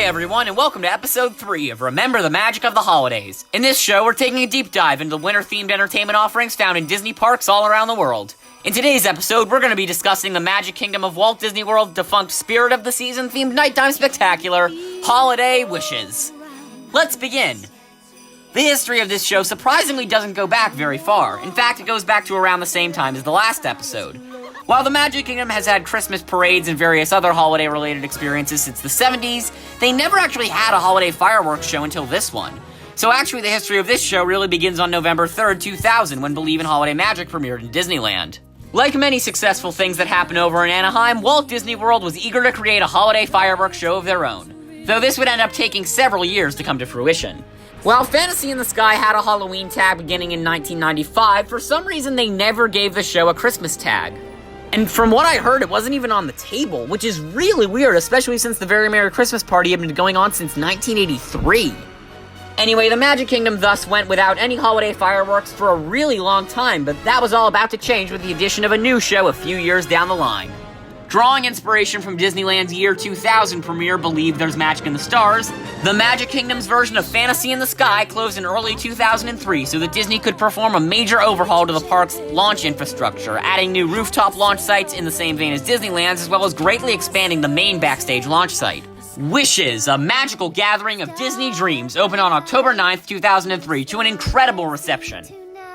Hi everyone, and welcome to episode 3 of Remember the Magic of the Holidays. In this show, we're taking a deep dive into the winter-themed entertainment offerings found in Disney parks all around the world. In today's episode, we're going to be discussing the Magic Kingdom of Walt Disney World's defunct Spirit of the Season themed nighttime spectacular, Holiday Wishes. Let's begin. The history of this show surprisingly doesn't go back very far. In fact, it goes back to around the same time as the last episode. While the Magic Kingdom has had Christmas parades and various other holiday-related experiences since the 70s, they never actually had a holiday fireworks show until this one. So actually the history of this show really begins on November 3rd, 2000, when Believe in Holiday Magic premiered in Disneyland. Like many successful things that happen over in Anaheim, Walt Disney World was eager to create a holiday fireworks show of their own, though this would end up taking several years to come to fruition. While Fantasy in the Sky had a Halloween tag beginning in 1995, for some reason they never gave the show a Christmas tag. And from what I heard, it wasn't even on the table, which is really weird, especially since the Very Merry Christmas Party had been going on since 1983. Anyway, the Magic Kingdom thus went without any holiday fireworks for a really long time, but that was all about to change with the addition of a new show a few years down the line. Drawing inspiration from Disneyland's year 2000 premiere Believe There's Magic in the Stars, the Magic Kingdom's version of Fantasy in the Sky closed in early 2003 so that Disney could perform a major overhaul to the park's launch infrastructure, adding new rooftop launch sites in the same vein as Disneyland's, as well as greatly expanding the main backstage launch site. Wishes, a magical gathering of Disney dreams, opened on October 9th, 2003 to an incredible reception.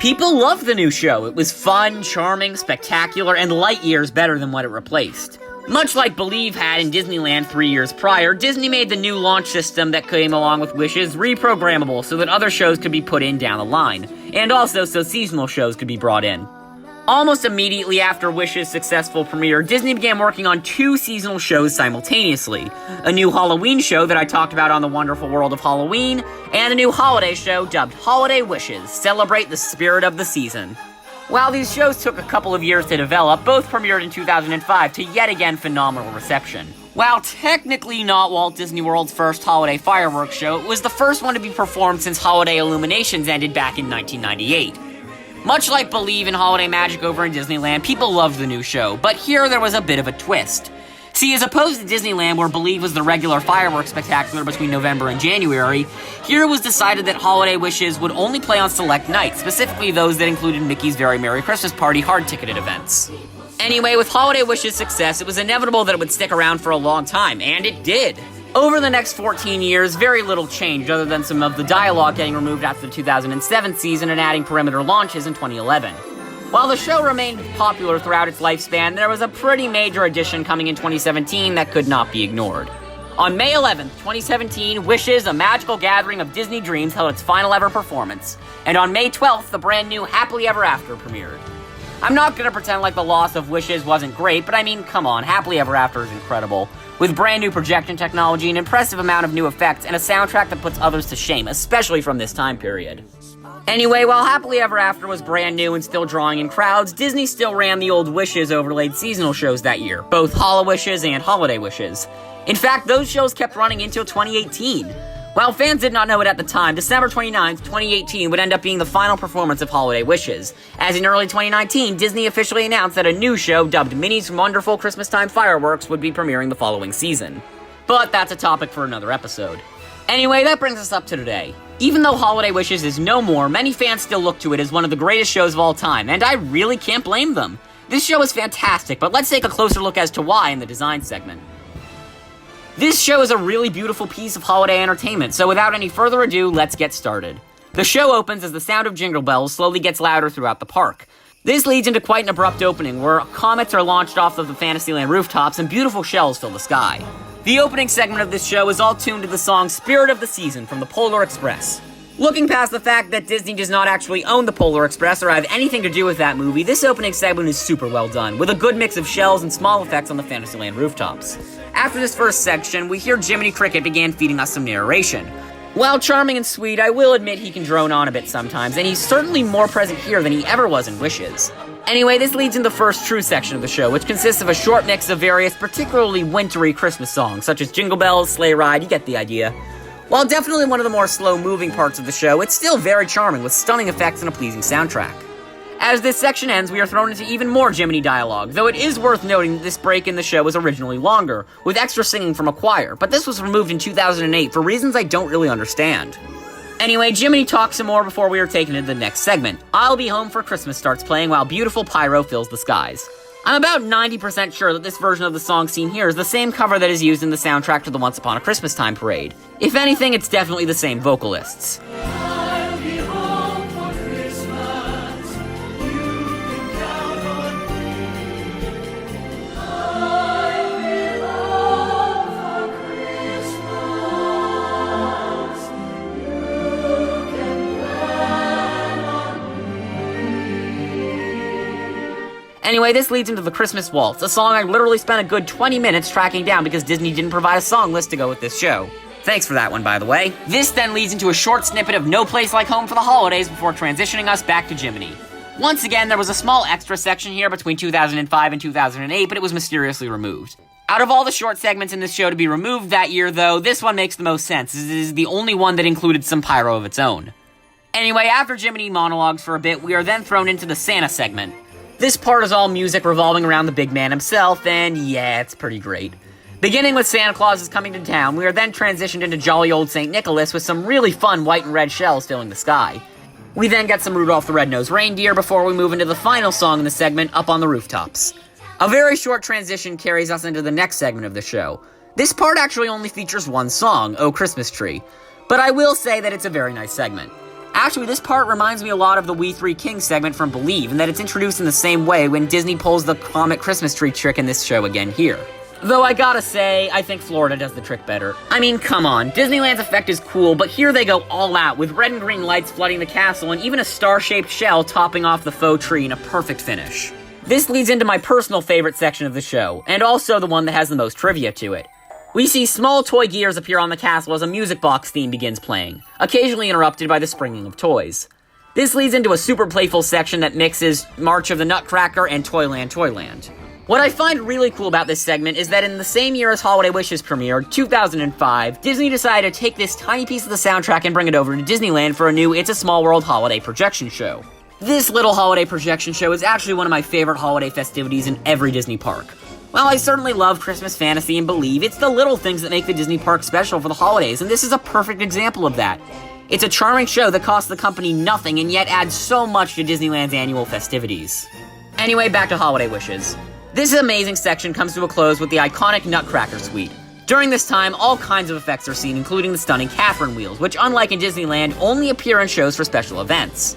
People loved the new show. It was fun, charming, spectacular, and light years better than what it replaced. Much like Believe had in Disneyland 3 years prior, Disney made the new launch system that came along with Wishes reprogrammable so that other shows could be put in down the line, and also so seasonal shows could be brought in. Almost immediately after Wishes' successful premiere, Disney began working on 2 seasonal shows simultaneously. A new Halloween show that I talked about on The Wonderful World of Halloween, and a new holiday show dubbed Holiday Wishes, celebrate the spirit of the season. While these shows took a couple of years to develop, both premiered in 2005 to yet again phenomenal reception. While technically not Walt Disney World's first holiday fireworks show, it was the first one to be performed since Holiday Illuminations ended back in 1998. Much like Believe in Holiday Magic over in Disneyland, people loved the new show, but here there was a bit of a twist. See, as opposed to Disneyland, where Believe was the regular fireworks spectacular between November and January, here it was decided that Holiday Wishes would only play on select nights, specifically those that included Mickey's Very Merry Christmas Party hard-ticketed events. Anyway, with Holiday Wishes' success, it was inevitable that it would stick around for a long time, and it did. Over the next 14 years, very little changed other than some of the dialogue getting removed after the 2007 season and adding perimeter launches in 2011. While the show remained popular throughout its lifespan, there was a pretty major addition coming in 2017 that could not be ignored. On May 11th, 2017, Wishes, a magical gathering of Disney dreams, held its final ever performance. And on May 12th, the brand new Happily Ever After premiered. I'm not gonna pretend like the loss of Wishes wasn't great, but I mean, come on, Happily Ever After is incredible. With brand new projection technology, an impressive amount of new effects, and a soundtrack that puts others to shame, especially from this time period. Anyway, while Happily Ever After was brand new and still drawing in crowds, Disney still ran the old Wishes overlaid seasonal shows that year, both Holo-Wishes and Holiday Wishes. In fact, those shows kept running until 2018. While fans did not know it at the time, December 29th, 2018 would end up being the final performance of Holiday Wishes, as in early 2019, Disney officially announced that a new show dubbed Minnie's Wonderful Christmastime Fireworks would be premiering the following season. But that's a topic for another episode. Anyway, that brings us up to today. Even though Holiday Wishes is no more, many fans still look to it as one of the greatest shows of all time, and I really can't blame them. This show is fantastic, but let's take a closer look as to why in the design segment. This show is a really beautiful piece of holiday entertainment, so without any further ado, let's get started. The show opens as the sound of jingle bells slowly gets louder throughout the park. This leads into quite an abrupt opening, where comets are launched off of the Fantasyland rooftops and beautiful shells fill the sky. The opening segment of this show is all tuned to the song Spirit of the Season from the Polar Express. Looking past the fact that Disney does not actually own the Polar Express or have anything to do with that movie, this opening segment is super well done, with a good mix of shells and small effects on the Fantasyland rooftops. After this first section, we hear Jiminy Cricket begin feeding us some narration. While charming and sweet, I will admit he can drone on a bit sometimes, and he's certainly more present here than he ever was in Wishes. Anyway, this leads into the first true section of the show, which consists of a short mix of various particularly wintry Christmas songs, such as Jingle Bells, Sleigh Ride, you get the idea. While definitely one of the more slow-moving parts of the show, it's still very charming with stunning effects and a pleasing soundtrack. As this section ends, we are thrown into even more Jiminy dialogue, though it is worth noting that this break in the show was originally longer, with extra singing from a choir, but this was removed in 2008 for reasons I don't really understand. Anyway, Jiminy talks some more before we are taken into the next segment. I'll Be Home for Christmas starts playing while beautiful pyro fills the skies. I'm about 90% sure that this version of the song seen here is the same cover that is used in the soundtrack to the Once Upon a Christmas Time parade. If anything, it's definitely the same vocalists. Anyway, this leads into the Christmas Waltz, a song I literally spent a good 20 minutes tracking down because Disney didn't provide a song list to go with this show. Thanks for that one, by the way. This then leads into a short snippet of No Place Like Home for the Holidays before transitioning us back to Jiminy. Once again, there was a small extra section here between 2005 and 2008, but it was mysteriously removed. Out of all the short segments in this show to be removed that year, though, this one makes the most sense, as it is the only one that included some pyro of its own. Anyway, after Jiminy monologues for a bit, we are then thrown into the Santa segment. This part is all music revolving around the big man himself, and yeah, it's pretty great. Beginning with Santa Claus is coming to town, we are then transitioned into jolly old St. Nicholas with some really fun white and red shells filling the sky. We then get some Rudolph the Red-Nosed Reindeer before we move into the final song in the segment, Up on the Rooftops. A very short transition carries us into the next segment of the show. This part actually only features one song, Oh Christmas Tree, but I will say that it's a very nice segment. Actually, this part reminds me a lot of the We Three Kings segment from Believe, in that it's introduced in the same way when Disney pulls the comic Christmas tree trick in this show again here. Though I gotta say, I think Florida does the trick better. I mean, come on, Disneyland's effect is cool, but here they go all out, with red and green lights flooding the castle and even a star-shaped shell topping off the faux tree in a perfect finish. This leads into my personal favorite section of the show, and also the one that has the most trivia to it. We see small toy gears appear on the castle as a music box theme begins playing, occasionally interrupted by the springing of toys. This leads into a super playful section that mixes March of the Nutcracker and Toyland Toyland. What I find really cool about this segment is that in the same year as Holiday Wishes premiered, 2005, Disney decided to take this tiny piece of the soundtrack and bring it over to Disneyland for a new It's a Small World holiday projection show. This little holiday projection show is actually one of my favorite holiday festivities in every Disney park. While I certainly love Christmas fantasy and Believe, it's the little things that make the Disney park special for the holidays, and this is a perfect example of that. It's a charming show that costs the company nothing and yet adds so much to Disneyland's annual festivities. Anyway, back to Holiday Wishes. This amazing section comes to a close with the iconic Nutcracker Suite. During this time, all kinds of effects are seen, including the stunning Catherine wheels, which unlike in Disneyland, only appear in shows for special events.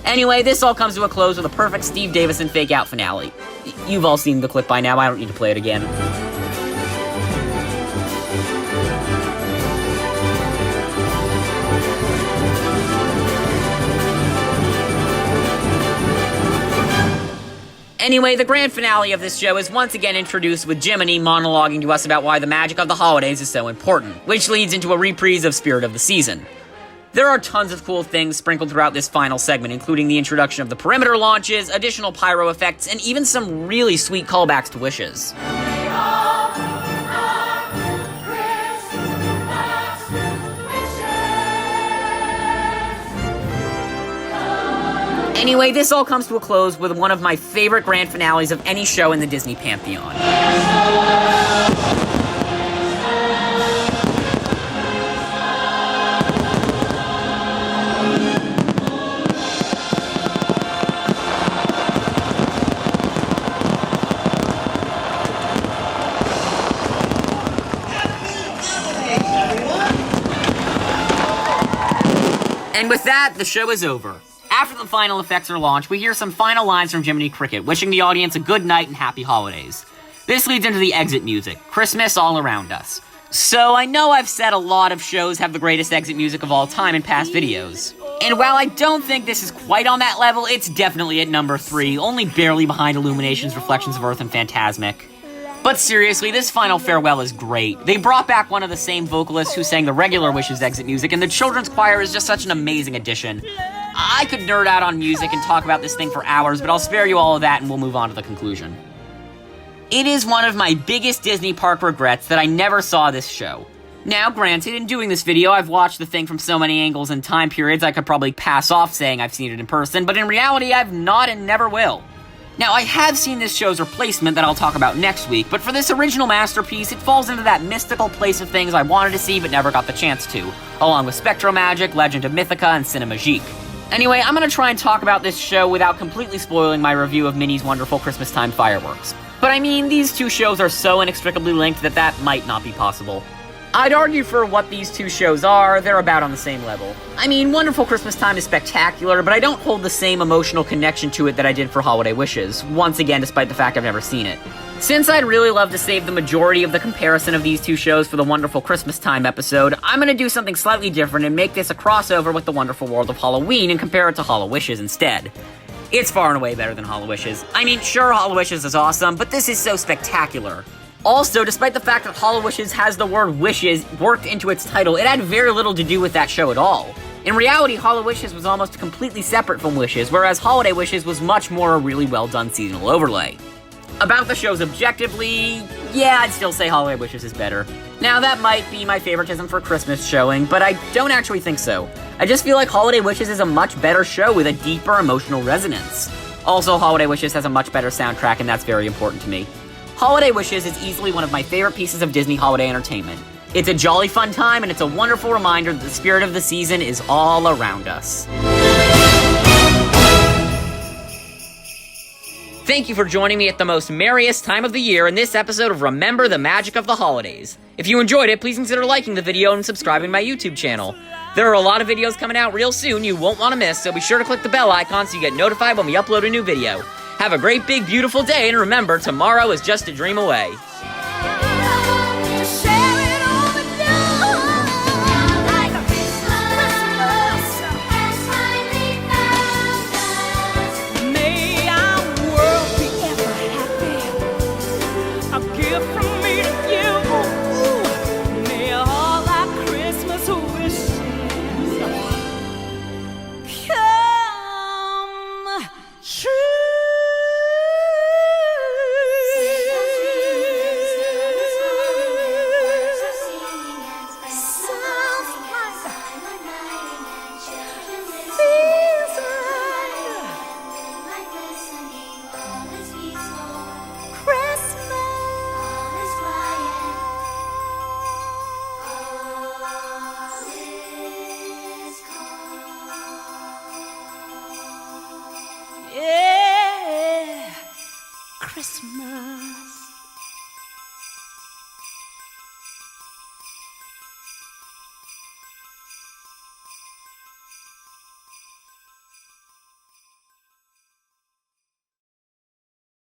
Anyway, this all comes to a close with a perfect Steve Davison fake-out finale. You've all seen the clip by now, I don't need to play it again. Anyway, the grand finale of this show is once again introduced with Jiminy monologuing to us about why the magic of the holidays is so important, which leads into a reprise of Spirit of the Season. There are tons of cool things sprinkled throughout this final segment, including the introduction of the perimeter launches, additional pyro effects, and even some really sweet callbacks to Wishes. Anyway, this all comes to a close with one of my favorite grand finales of any show in the Disney Pantheon. And with that, the show is over. After the final effects are launched, we hear some final lines from Jiminy Cricket, wishing the audience a good night and happy holidays. This leads into the exit music, Christmas All Around Us. So I know I've said a lot of shows have the greatest exit music of all time in past videos. And while I don't think this is quite on that level, it's definitely at number 3, only barely behind Illumination's Reflections of Earth and Fantasmic. But seriously, this final farewell is great. They brought back one of the same vocalists who sang the regular Wishes exit music, and the children's choir is just such an amazing addition. I could nerd out on music and talk about this thing for hours, but I'll spare you all of that and we'll move on to the conclusion. It is one of my biggest Disney park regrets that I never saw this show. Now, granted, in doing this video, I've watched the thing from so many angles and time periods I could probably pass off saying I've seen it in person, but in reality, I've not and never will. Now, I have seen this show's replacement that I'll talk about next week, but for this original masterpiece, it falls into that mystical place of things I wanted to see but never got the chance to, along with Spectromagic, Legend of Mythica, and Cinemagique. Anyway, I'm gonna try and talk about this show without completely spoiling my review of Minnie's Wonderful Christmas Time Fireworks. But I mean, these two shows are so inextricably linked that might not be possible. I'd argue for what these two shows are, they're about on the same level. I mean, Wonderful Christmas Time is spectacular, but I don't hold the same emotional connection to it that I did for Holiday Wishes, once again despite the fact I've never seen it. Since I'd really love to save the majority of the comparison of these two shows for the Wonderful Christmas Time episode, I'm gonna do something slightly different and make this a crossover with the Wonderful World of Halloween and compare it to Hollow Wishes instead. It's far and away better than Hollow Wishes. I mean, sure, Hollow Wishes is awesome, but this is so spectacular. Also, despite the fact that Hollow Wishes has the word wishes worked into its title, it had very little to do with that show at all. In reality, Hollow Wishes was almost completely separate from Wishes, whereas Holiday Wishes was much more a really well done seasonal overlay. About the shows objectively, yeah, I'd still say Holiday Wishes is better. Now, that might be my favoritism for Christmas showing, but I don't actually think so. I just feel like Holiday Wishes is a much better show with a deeper emotional resonance. Also, Holiday Wishes has a much better soundtrack, and that's very important to me. Holiday Wishes is easily one of my favorite pieces of Disney holiday entertainment. It's a jolly fun time, and it's a wonderful reminder that the spirit of the season is all around us. Thank you for joining me at the most merriest time of the year in this episode of Remember the Magic of the Holidays. If you enjoyed it, please consider liking the video and subscribing to my YouTube channel. There are a lot of videos coming out real soon you won't want to miss, so be sure to click the bell icon so you get notified when we upload a new video. Have a great, big, beautiful day, and remember, tomorrow is just a dream away. Yeah, Christmas.